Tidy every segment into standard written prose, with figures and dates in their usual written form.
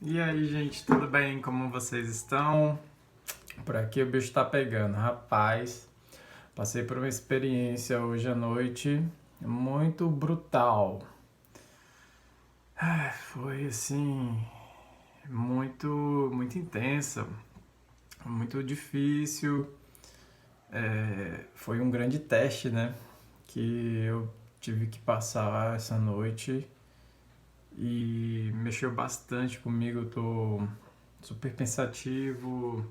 E aí, gente, tudo bem? Como vocês estão? Por aqui o bicho tá pegando. Rapaz, passei por uma experiência hoje à noite muito brutal. Foi assim, muito intensa, muito difícil. Foi um grande teste, né? Que eu tive que passar essa noite e mexeu bastante comigo. Eu tô super pensativo.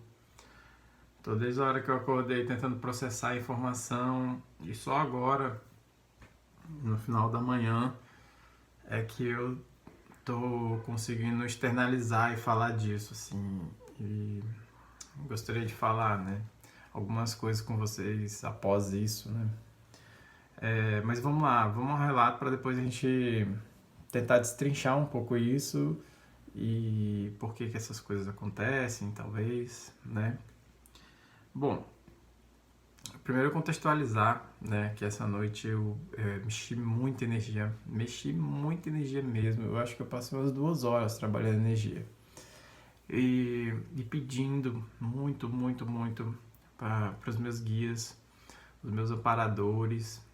Tô desde a hora que eu acordei tentando processar a informação e só agora, no final da manhã, é que eu tô conseguindo externalizar e falar disso, assim. E gostaria de falar, né, algumas coisas com vocês após isso, né. Mas vamos lá, vamos ao relato para depois a gente tentar destrinchar um pouco isso e por que essas coisas acontecem, talvez, né. Bom, primeiro contextualizar, né, que essa noite eu mexi muita energia mesmo. Eu acho que eu passei umas 2 horas trabalhando energia e pedindo muito para os meus guias, os meus amparadores,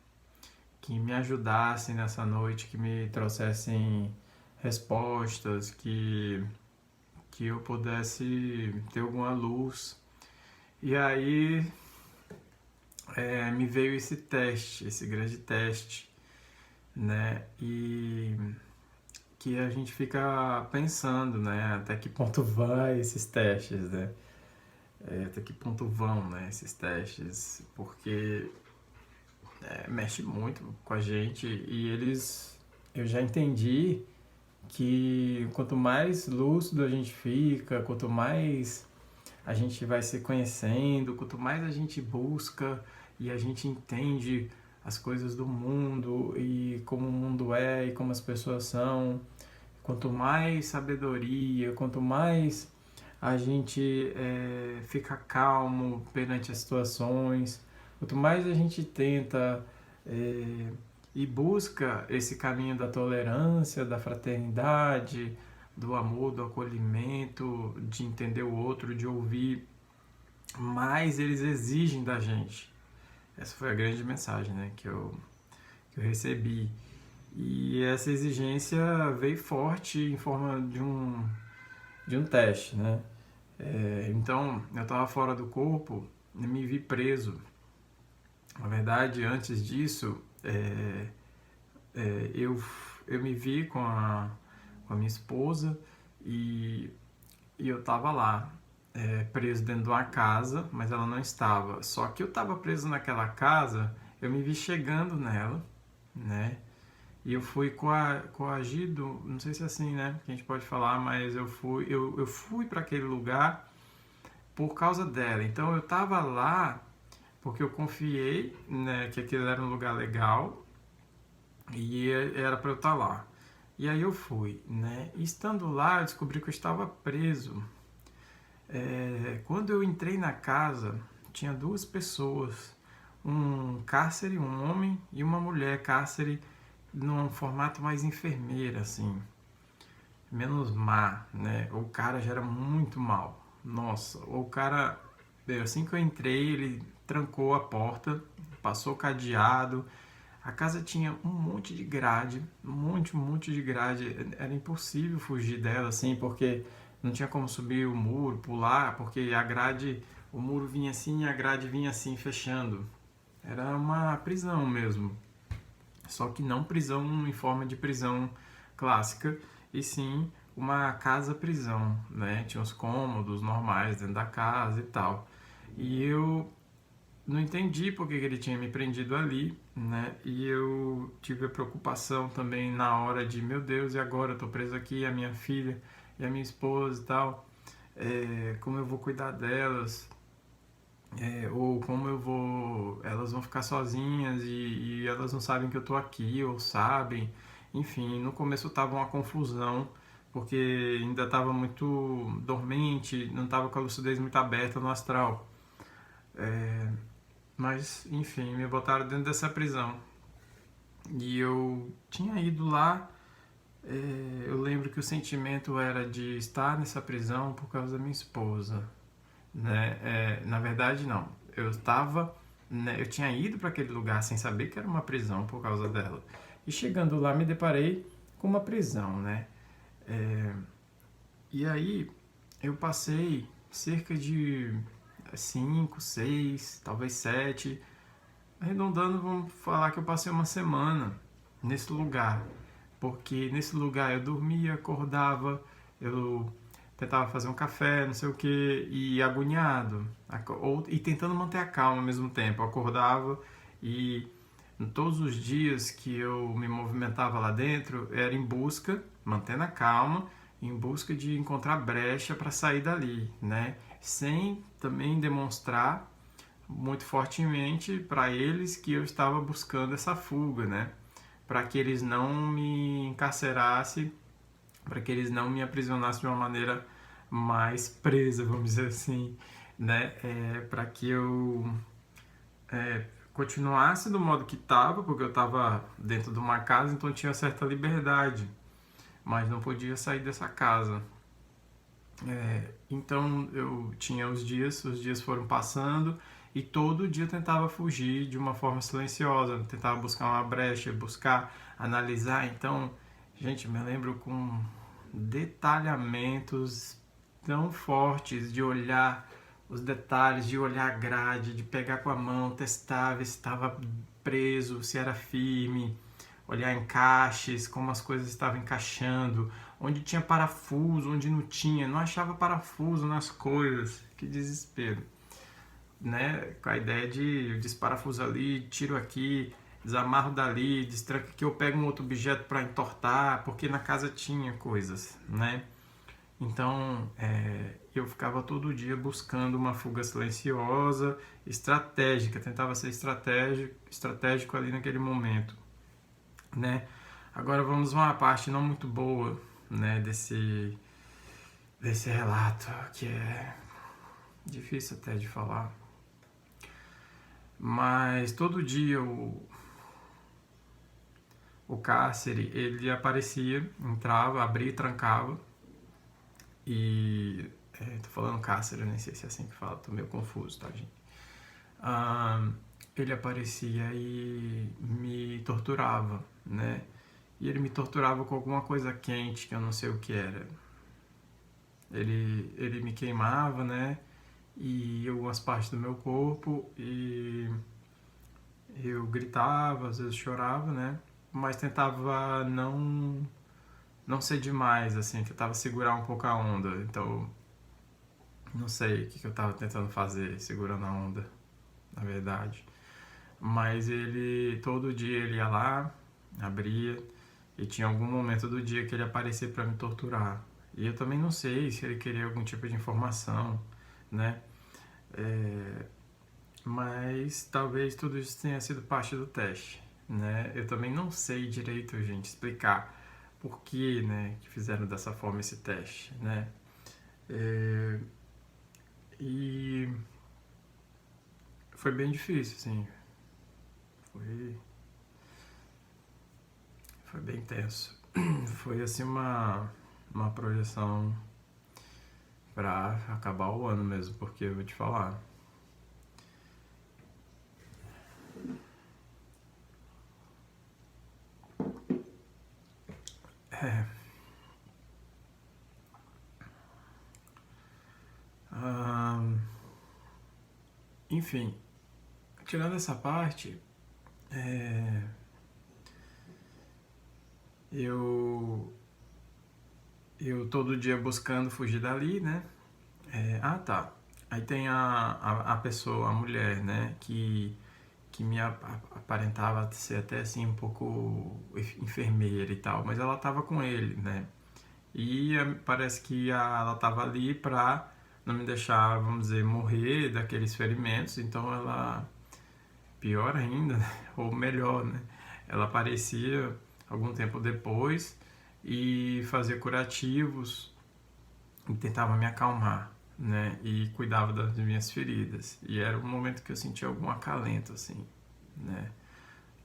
que me ajudassem nessa noite, que me trouxessem respostas, que eu pudesse ter alguma luz. E aí me veio esse teste, esse grande teste, né? E que a gente fica pensando, né? Até que ponto vai esses testes, né? Até que ponto vão, né? Esses testes, porque mexe muito com a gente e eu já entendi que quanto mais lúcido a gente fica, quanto mais a gente vai se conhecendo, quanto mais a gente busca e a gente entende as coisas do mundo e como o mundo é e como as pessoas são, quanto mais sabedoria, quanto mais a gente fica calmo perante as situações, quanto mais a gente tenta é, e busca esse caminho da tolerância, da fraternidade, do amor, do acolhimento, de entender o outro, de ouvir, mais eles exigem da gente. Essa foi a grande mensagem, né, que eu recebi. E essa exigência veio forte em forma de um teste, né? Então, eu estava fora do corpo e me vi preso. Na verdade, antes disso, eu me vi com a minha esposa e, e eu estava lá, preso dentro de uma casa, mas ela não estava. Só que eu estava preso naquela casa, eu me vi chegando nela, né? E eu fui coagido, não sei se é assim, né, que a gente pode falar, mas eu fui para aquele lugar por causa dela. Então eu estava lá porque eu confiei, né, que aquele era um lugar legal e era para eu estar lá. E aí eu fui, né? E estando lá, eu descobri que eu estava preso. Quando eu entrei na casa, tinha 2 pessoas, um cárcere, um homem e uma mulher cárcere, num formato mais enfermeira, assim, menos má, né? O cara já era muito mal. Nossa, o cara, assim que eu entrei, ele trancou a porta, passou o cadeado. A casa tinha um monte de grade, um monte de grade. Era impossível fugir dela, assim, porque não tinha como subir o muro, pular, porque a grade, o muro vinha assim e a grade vinha assim, fechando. Era uma prisão mesmo. Só que não prisão em forma de prisão clássica, e sim uma casa-prisão, né? Tinha os cômodos normais dentro da casa e tal. E eu não entendi por que ele tinha me prendido ali, né? E eu tive a preocupação também na hora de, meu Deus, e agora? Eu tô preso aqui, a minha filha e a minha esposa e tal. Como eu vou cuidar delas? Ou como eu vou, elas vão ficar sozinhas e elas não sabem que eu tô aqui, ou sabem, enfim, no começo tava uma confusão, porque ainda estava muito dormente, não estava com a lucidez muito aberta no astral, mas enfim, me botaram dentro dessa prisão, e eu tinha ido lá Eu lembro que o sentimento era de estar nessa prisão por causa da minha esposa, né? Na verdade, não. Eu estava, né, eu tinha ido para aquele lugar sem saber que era uma prisão por causa dela. E chegando lá, me deparei com uma prisão, né? E aí, eu passei cerca de 5, 6, talvez 7, arredondando, vamos falar que eu passei uma semana nesse lugar. Porque nesse lugar eu dormia, acordava, eu tentava fazer um café, não sei o que, e agoniado, e tentando manter a calma ao mesmo tempo. Eu acordava e todos os dias que eu me movimentava lá dentro era em busca, mantendo a calma, em busca de encontrar brecha para sair dali, né? Sem também demonstrar muito fortemente para eles que eu estava buscando essa fuga, né? Para que eles não me encarcerassem, para que eles não me aprisionassem de uma maneira mais presa, vamos dizer assim, né? Para que eu continuasse do modo que estava, porque eu estava dentro de uma casa, então tinha certa liberdade, mas não podia sair dessa casa. Então eu tinha os dias foram passando e todo dia eu tentava fugir de uma forma silenciosa, tentava buscar uma brecha, buscar analisar. Então, gente, me lembro com detalhamentos tão fortes de olhar os detalhes, de olhar a grade, de pegar com a mão, testar, ver se estava preso, se era firme, olhar encaixes, como as coisas estavam encaixando, onde tinha parafuso, onde não tinha, não achava parafuso nas coisas, que desespero, né? Com a ideia de desparafuso ali, tiro aqui, desamarro dali, destranca que eu pego um outro objeto para entortar, porque na casa tinha coisas, né? Então, eu ficava todo dia buscando uma fuga silenciosa, estratégica, tentava ser estratégico ali naquele momento, né? Agora vamos a uma parte não muito boa, né, desse relato, que é difícil até de falar. Mas todo dia o cárcere, ele aparecia, entrava, abria e trancava. E tô falando cárcere, eu nem sei se é assim que fala, tô meio confuso, tá, gente? Ele aparecia e me torturava, né? E ele me torturava com alguma coisa quente que eu não sei o que era. Ele me queimava, né? E algumas partes do meu corpo e eu gritava, às vezes chorava, né? Mas tentava não ser demais, assim, tentava segurar um pouco a onda. Então, não sei o que eu tava tentando fazer, segurando a onda, na verdade. Mas ele, todo dia ele ia lá, abria, e tinha algum momento do dia que ele aparecia para me torturar. E eu também não sei se ele queria algum tipo de informação, né? Mas talvez tudo isso tenha sido parte do teste, né? Eu também não sei direito, gente, explicar por que, né, que fizeram dessa forma esse teste, né? E foi bem difícil, assim. Foi, foi bem tenso. Foi, assim, uma projeção pra acabar o ano mesmo, porque eu vou te falar. É. Enfim, tirando essa parte, eu eu todo dia buscando fugir dali, né? Tá. Aí tem a pessoa, a mulher, né? Que me aparentava ser até assim um pouco enfermeira e tal, mas ela tava com ele, né? E parece que ela tava ali pra não me deixar, vamos dizer, morrer daqueles ferimentos, então ela, pior ainda, ou melhor, né? Ela aparecia algum tempo depois e fazia curativos e tentava me acalmar, né? E cuidava das minhas feridas. E era um momento que eu sentia algum acalento, assim, né?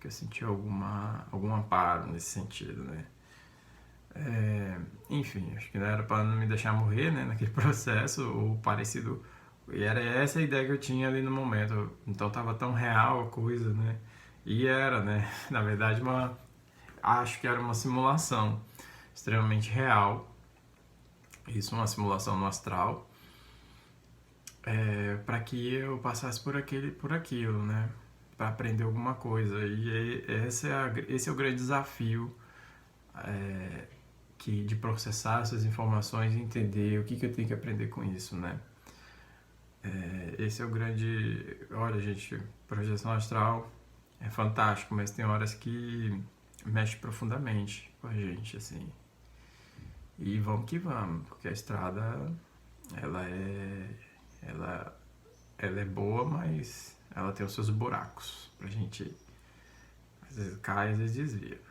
Que eu sentia algum amparo nesse sentido, né? Enfim, acho que não era para não me deixar morrer, né, naquele processo, ou parecido. E era essa a ideia que eu tinha ali no momento. Então tava tão real a coisa, né? E era, né? Na verdade, acho que era uma simulação extremamente real. Isso, uma simulação no astral. Para que eu passasse por aquilo, né? Para aprender alguma coisa. E esse é o grande desafio de processar essas informações e entender o que eu tenho que aprender com isso, né? Esse é o grande... Olha, gente, projeção astral é fantástico, mas tem horas que mexe profundamente com a gente, assim. E vamos que vamos, porque a estrada, ela é... Ela, ela é boa, mas ela tem os seus buracos pra gente... Às vezes cai, às vezes desvia.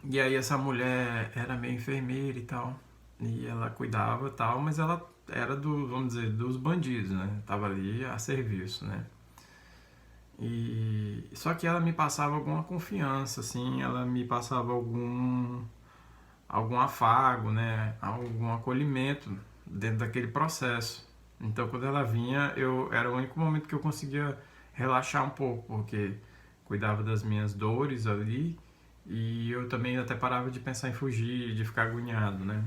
E aí essa mulher era meio enfermeira e tal. E ela cuidava e tal, mas ela era vamos dizer, dos bandidos, né? Tava ali a serviço, né? E só que ela me passava alguma confiança, assim, ela me passava algum afago, né? Algum acolhimento dentro daquele processo. Então quando ela vinha, era o único momento que eu conseguia relaxar um pouco, porque cuidava das minhas dores ali e eu também até parava de pensar em fugir, de ficar agoniado, né?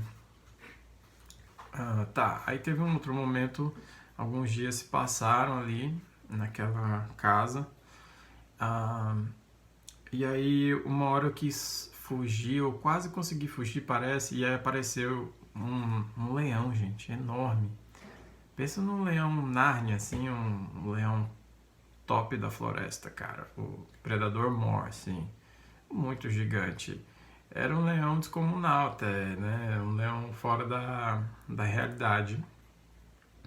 Tá, aí teve um outro momento, alguns dias se passaram ali naquela casa. Ah, e aí uma hora eu quis fugir, eu quase consegui fugir, parece, e aí apareceu um leão, gente, enorme. Pensa num leão Nárnia, assim, um leão top da floresta, cara. O Predador Mor, assim, muito gigante. Era um leão descomunal até, né? Um leão fora da realidade.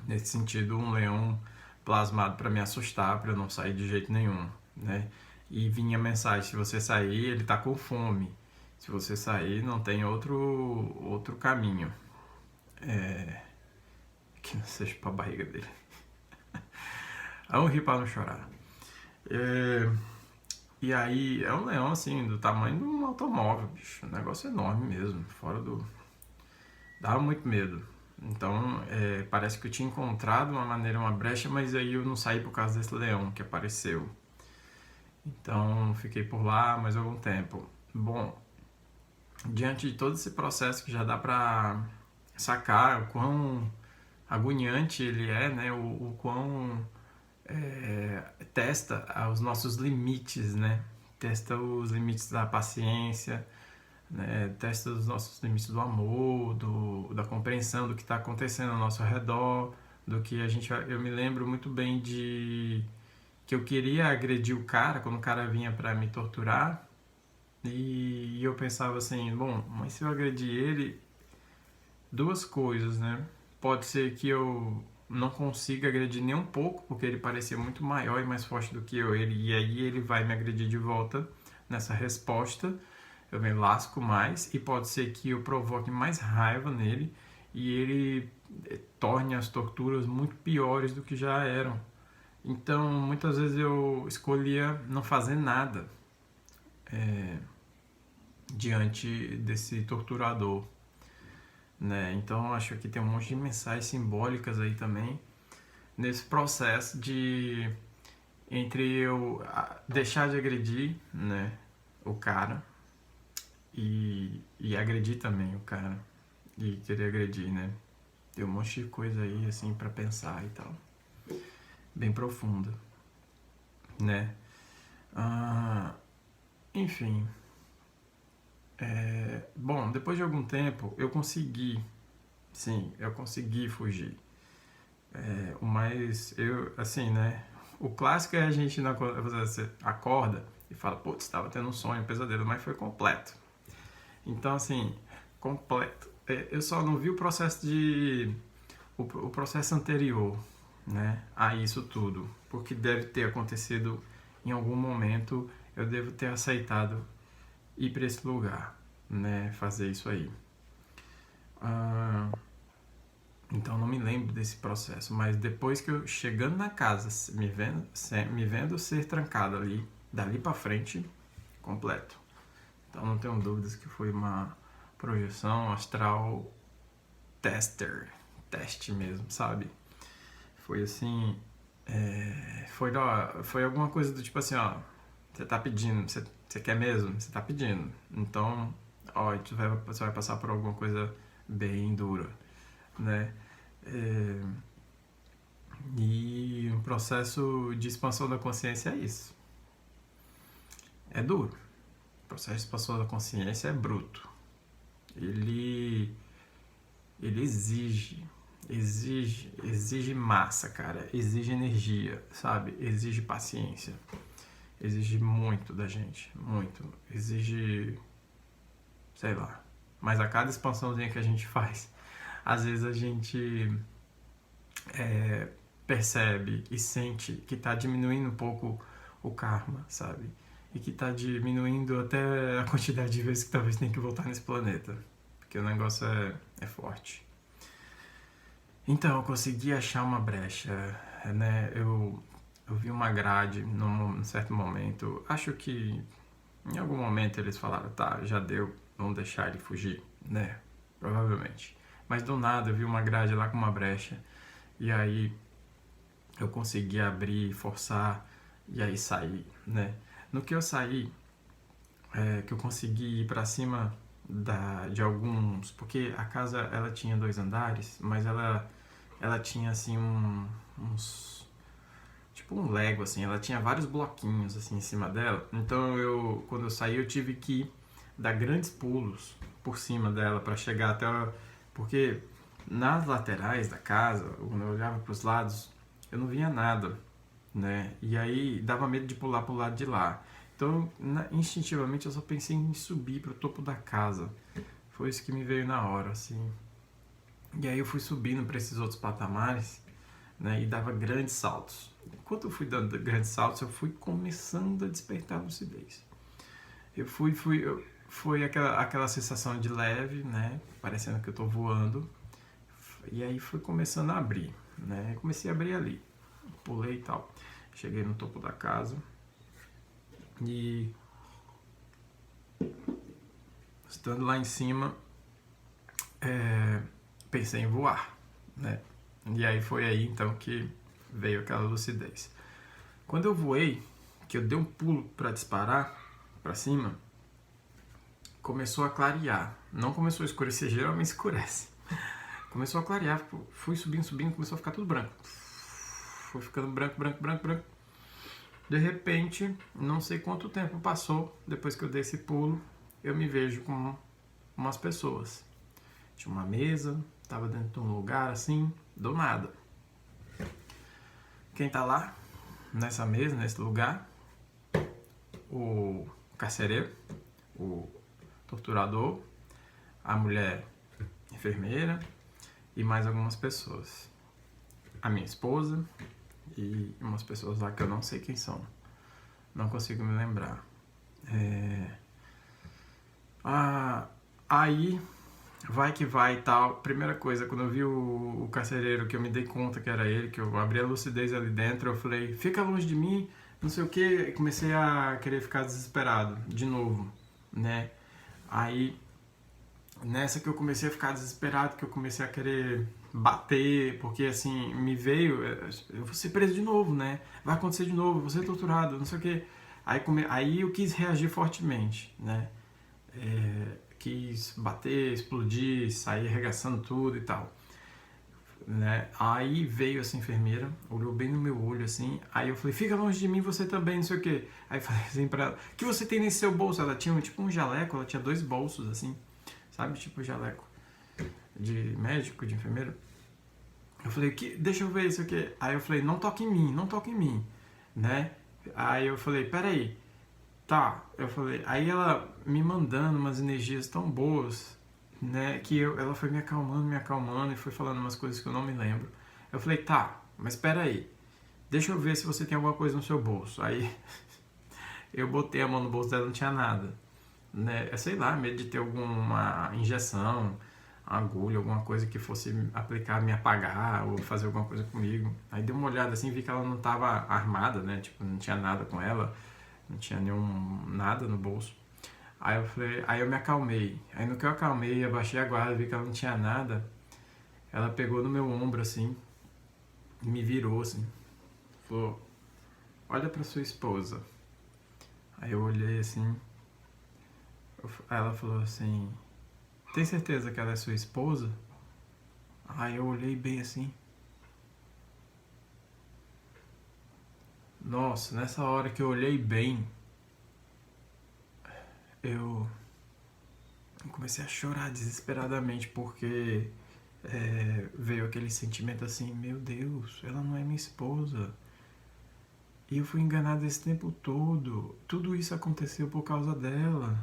Nesse sentido, um leão plasmado para me assustar, para eu não sair de jeito nenhum, né? E vinha a mensagem: se você sair, ele tá com fome. Se você sair, não tem outro caminho. Que não seja pra barriga dele. Vamos rir para não chorar. E aí, é um leão assim, do tamanho de um automóvel, bicho. Um negócio enorme mesmo, fora do. Dava muito medo. Então, parece que eu tinha encontrado uma brecha, mas aí eu não saí por causa desse leão que apareceu. Então, fiquei por lá mais algum tempo. Bom, diante de todo esse processo que já dá pra sacar o quão agoniante ele é, né? O quão testa os nossos limites, né? Testa os limites da paciência, né? Testa os nossos limites do amor, da compreensão do que está acontecendo ao nosso redor, do que a gente... Eu me lembro muito bem de que eu queria agredir o cara quando o cara vinha para me torturar e eu pensava assim, bom, mas se eu agredir ele, duas coisas, né? Pode ser que eu não consiga agredir nem um pouco, porque ele parecia muito maior e mais forte do que eu, e aí ele vai me agredir de volta nessa resposta, eu me lasco mais, e pode ser que eu provoque mais raiva nele e ele torne as torturas muito piores do que já eram. Então, muitas vezes eu escolhia não fazer nada diante desse torturador, né? Então, acho que tem um monte de mensagens simbólicas aí também nesse processo de entre eu deixar de agredir, né, o cara e agredir também o cara e querer agredir, né? Tem um monte de coisa aí assim para pensar e tal, bem profunda, né? Enfim, bom, depois de algum tempo eu consegui fugir. Mas eu, assim, né? O clássico é a gente você acorda e fala, putz, estava tendo um sonho, um pesadelo, mas foi completo. Então, assim, completo. Eu só não vi o processo o processo anterior, né, a isso tudo, porque deve ter acontecido em algum momento, eu devo ter aceitado ir para esse lugar, né, fazer isso aí. Então não me lembro desse processo, mas depois que eu chegando na casa, me vendo ser trancado ali, dali para frente, completo. Então não tenho dúvidas que foi uma projeção astral teste mesmo, sabe? Foi assim, foi alguma coisa do tipo assim, ó, você tá pedindo, você quer mesmo? Você tá pedindo. Então, ó, você vai passar por alguma coisa bem dura, né? É, e um processo de expansão da consciência é isso. É duro. O processo de expansão da consciência é bruto. Ele exige massa, cara. Exige energia, sabe? Exige paciência. Exige muito da gente. Muito. Exige, sei lá. Mas a cada expansãozinha que a gente faz, às vezes a gente percebe e sente que está diminuindo um pouco o karma, sabe? E que está diminuindo até a quantidade de vezes que talvez tenha que voltar nesse planeta. Porque o negócio é forte. Então, eu consegui achar uma brecha, né? Eu vi uma grade num certo momento. Acho que em algum momento eles falaram, tá, já deu, vamos deixar ele fugir, né? Provavelmente. Mas do nada eu vi uma grade lá com uma brecha. E aí eu consegui abrir, forçar e aí sair, né? No que eu saí, que eu consegui ir para cima de alguns, porque a casa ela tinha 2 andares, mas ela tinha assim uns tipo um Lego assim, ela tinha vários bloquinhos assim em cima dela. Então quando eu saí eu tive que dar grandes pulos por cima dela para chegar até porque nas laterais da casa, quando eu olhava para os lados, eu não via nada, né? E aí dava medo de pular para o lado de lá. Então, instintivamente, eu só pensei em subir para o topo da casa. Foi isso que me veio na hora, assim. E aí eu fui subindo para esses outros patamares, né? E dava grandes saltos. Enquanto eu fui dando grandes saltos, eu fui começando a despertar a lucidez. Foi aquela sensação de leve, né? Parecendo que eu estou voando. E aí foi começando a abrir, né? Comecei a abrir ali. Pulei e tal. Cheguei no topo da casa. E estando lá em cima, pensei em voar, né? E aí foi aí então que veio aquela lucidez. Quando eu voei, que eu dei um pulo para disparar para cima, começou a clarear. Não começou a escurecer, geralmente escurece. Começou a clarear, fui subindo, começou a ficar tudo branco. Foi ficando branco. De repente, não sei quanto tempo passou, depois que eu dei esse pulo, eu me vejo com umas pessoas. Tinha uma mesa, tava dentro de um lugar assim, do nada. Quem tá lá, nessa mesa, nesse lugar? O carcereiro, o torturador, a mulher enfermeira e mais algumas pessoas. A minha esposa e umas pessoas lá que eu não sei quem são. Não consigo me lembrar. Aí, vai que vai e tal. Primeira coisa, quando eu vi o carcereiro, que eu me dei conta que era ele, que eu abri a lucidez ali dentro, eu falei, fica longe de mim, não sei o que. Comecei a querer ficar desesperado, de novo, né? Aí, nessa que eu comecei a ficar desesperado, que eu comecei a querer bater, porque assim, me veio, eu vou ser preso de novo, né? Vai acontecer de novo, vou ser torturado, não sei o que. Aí eu quis reagir fortemente, né? Quis bater, explodir, sair arregaçando tudo e tal, né? Aí veio essa enfermeira, olhou bem no meu olho assim, aí eu falei, fica longe de mim, você também, não sei o que. Aí eu falei assim pra ela, o que você tem nesse seu bolso? Ela tinha tipo um jaleco, ela tinha 2 bolsos assim, sabe, tipo jaleco de médico, de enfermeiro. Eu falei, deixa eu ver isso aqui. Aí eu falei, não toque em mim, né? Aí eu falei, peraí, tá. Eu falei, aí ela me mandando umas energias tão boas, né? Que ela foi me acalmando e foi falando umas coisas que eu não me lembro. Eu falei, tá, mas peraí, deixa eu ver se você tem alguma coisa no seu bolso. Aí eu botei a mão no bolso dela, não tinha nada, né? Sei lá, medo de ter alguma injeção, agulha, alguma coisa que fosse aplicar, me apagar ou fazer alguma coisa comigo. Aí dei uma olhada assim, vi que ela não estava armada, né? Tipo, não tinha nada com ela, não tinha nada no bolso. Aí eu falei, aí eu me acalmei. Aí no que eu acalmei, abaixei a guarda, vi que ela não tinha nada. Ela pegou no meu ombro assim, e me virou assim. Falou, olha pra sua esposa. Aí eu olhei assim, aí ela falou assim, tem certeza que ela é sua esposa? Aí eu olhei bem assim. Nossa, nessa hora que eu olhei bem, eu comecei a chorar desesperadamente porque veio aquele sentimento assim, meu Deus, ela não é minha esposa. E eu fui enganado esse tempo todo. Tudo isso aconteceu por causa dela.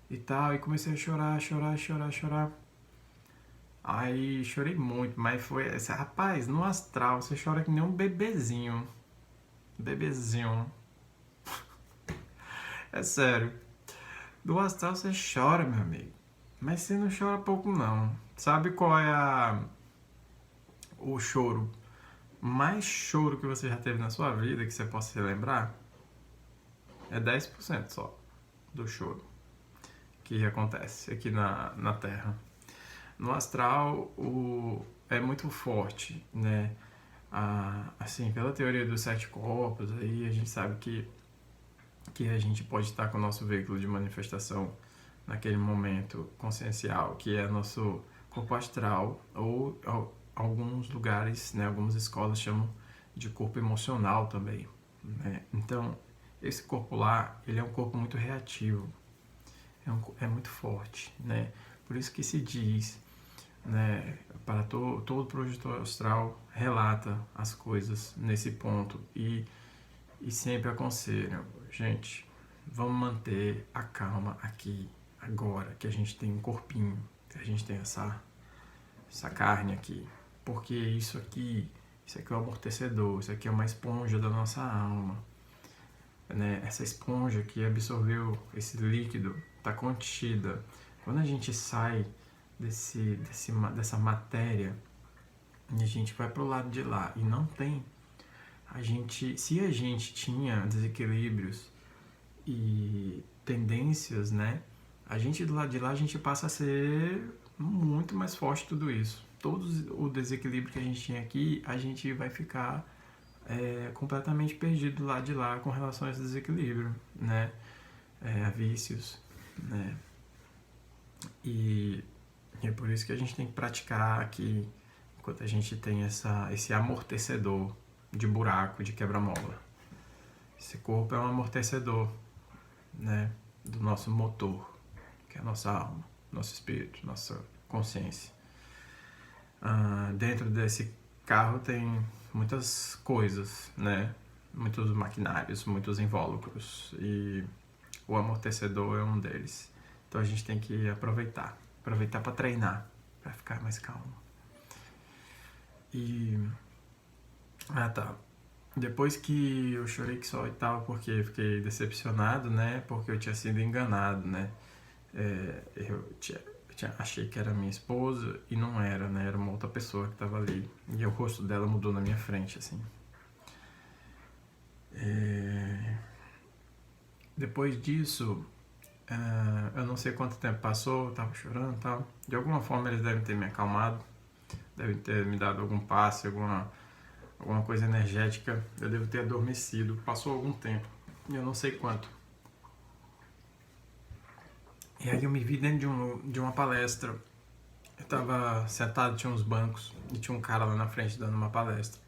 E tal, e comecei a chorar, chorar, chorar, chorar. Aí chorei muito, mas foi assim, rapaz, no astral você chora que nem um bebezinho. Bebezinho. É sério. No astral você chora, meu amigo. Mas você não chora pouco não. Sabe qual é o choro? Mais choro que você já teve na sua vida, que você possa se lembrar? É 10% só do choro que acontece aqui na Terra. No astral é muito forte, né? Assim, pela teoria dos 7 corpos, aí a gente sabe que a gente pode estar com o nosso veículo de manifestação naquele momento consciencial, que é nosso corpo astral, ou alguns lugares, né, algumas escolas chamam de corpo emocional também, né? Então, esse corpo lá, ele é um corpo muito reativo, é muito forte, né? Por isso que se diz, né, para todo projetor astral relata as coisas nesse ponto e sempre aconselho, gente, vamos manter a calma aqui, agora, que a gente tem um corpinho, que a gente tem essa carne aqui, porque isso aqui é o amortecedor, isso aqui é uma esponja da nossa alma, né? Essa esponja que absorveu esse líquido está contida. Quando a gente sai dessa matéria e a gente vai para o lado de lá e não tem, se a gente tinha desequilíbrios e tendências, né? A gente do lado de lá, a gente passa a ser muito mais forte tudo isso. Todo o desequilíbrio que a gente tinha aqui, a gente vai ficar completamente perdido do lado de lá com relação a esse desequilíbrio, né? A vícios, né? E é por isso que a gente tem que praticar aqui, enquanto a gente tem esse amortecedor de buraco, de quebra-mola. Esse corpo é um amortecedor, né, do nosso motor, que é a nossa alma, nosso espírito, nossa consciência. Dentro desse carro tem muitas coisas, né, muitos maquinários, muitos invólucros, e o amortecedor é um deles. Então a gente tem que aproveitar para treinar, para ficar mais calmo. Tá. Depois que eu chorei que só e tal, porque fiquei decepcionado, né? Porque eu tinha sido enganado, né? Achei que era minha esposa e não era, né? Era uma outra pessoa que estava ali. E o rosto dela mudou na minha frente, assim. Depois disso, eu não sei quanto tempo passou, eu tava chorando e tal. De alguma forma eles devem ter me acalmado, devem ter me dado algum passe, alguma coisa energética. Eu devo ter adormecido. Passou algum tempo, eu não sei quanto. E aí eu me vi dentro de uma palestra. Eu tava sentado, tinha uns bancos e tinha um cara lá na frente dando uma palestra,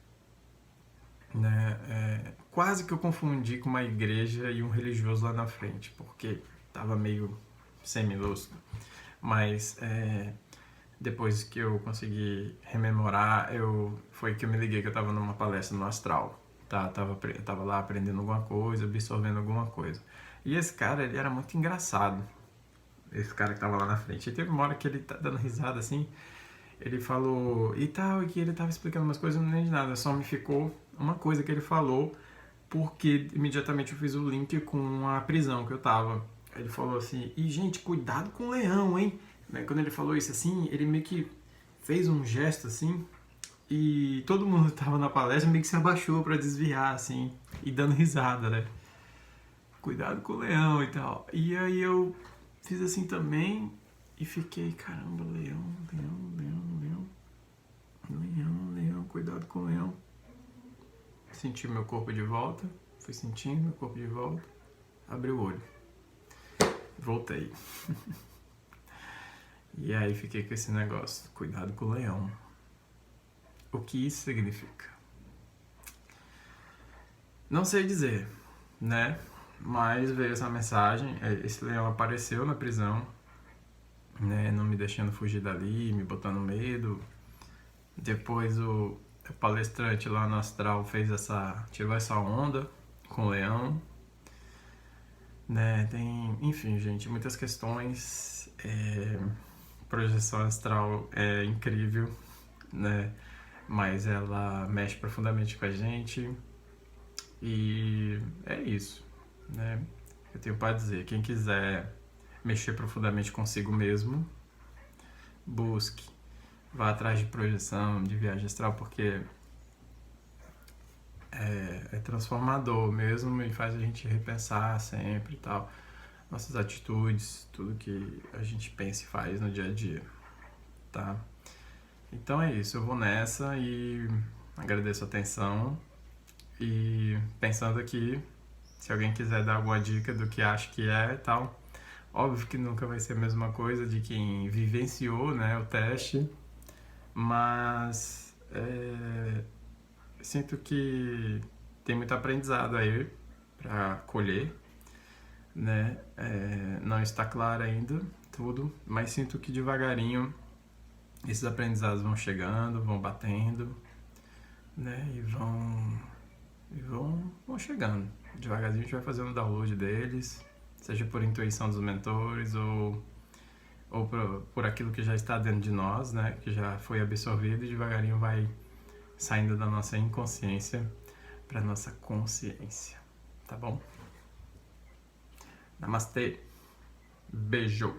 né? Quase que eu confundi com uma igreja e um religioso lá na frente, porque tava meio semi-lúcido. Mas depois que eu consegui rememorar, foi que eu me liguei que eu tava numa palestra no astral. Tava lá aprendendo alguma coisa, absorvendo alguma coisa. E esse cara, ele era muito engraçado. Esse cara que tava lá na frente. E teve uma hora que ele tá dando risada assim, ele falou e tal, e que ele tava explicando umas coisas, eu não entendi nada, só me ficou uma coisa que ele falou, porque imediatamente eu fiz o link com a prisão que eu tava. Ele falou assim, e gente, cuidado com o leão, hein? Quando ele falou isso assim, ele meio que fez um gesto assim, e todo mundo que tava na palestra meio que se abaixou pra desviar, assim, e dando risada, né? cuidado com o leão e tal. E aí eu fiz assim também e fiquei, caramba, leão, leão, leão, leão, leão, leão, cuidado com o leão. Senti meu corpo de volta, fui sentindo meu corpo de volta, abri o olho, voltei. E aí fiquei com esse negócio, cuidado com o leão. O que isso significa? Não sei dizer, né? Mas veio essa mensagem, esse leão apareceu na prisão, né? Não me deixando fugir dali, me botando medo. Depois o palestrante lá no astral tirou essa onda com o leão, né? Tem, enfim, gente, muitas questões. Projeção astral é incrível, né? Mas ela mexe profundamente com a gente e é isso, né? Eu tenho para dizer, quem quiser mexer profundamente consigo mesmo, busque, vá atrás de projeção, de viagem astral, porque é transformador mesmo e faz a gente repensar sempre e tal, nossas atitudes, tudo que a gente pensa e faz no dia a dia, tá? Então é isso, eu vou nessa e agradeço a atenção. E pensando aqui, se alguém quiser dar alguma dica do que acha que é e tal, óbvio que nunca vai ser a mesma coisa de quem vivenciou, né, o teste, mas sinto que tem muito aprendizado aí para colher, né? Não está claro ainda tudo, mas sinto que devagarinho esses aprendizados vão chegando, vão batendo, né? E vão chegando. Devagarzinho a gente vai fazendo o download deles, seja por intuição dos mentores ou por aquilo que já está dentro de nós, né? Que já foi absorvido e devagarinho vai saindo da nossa inconsciência para nossa consciência. Tá bom? Namastê. Beijo.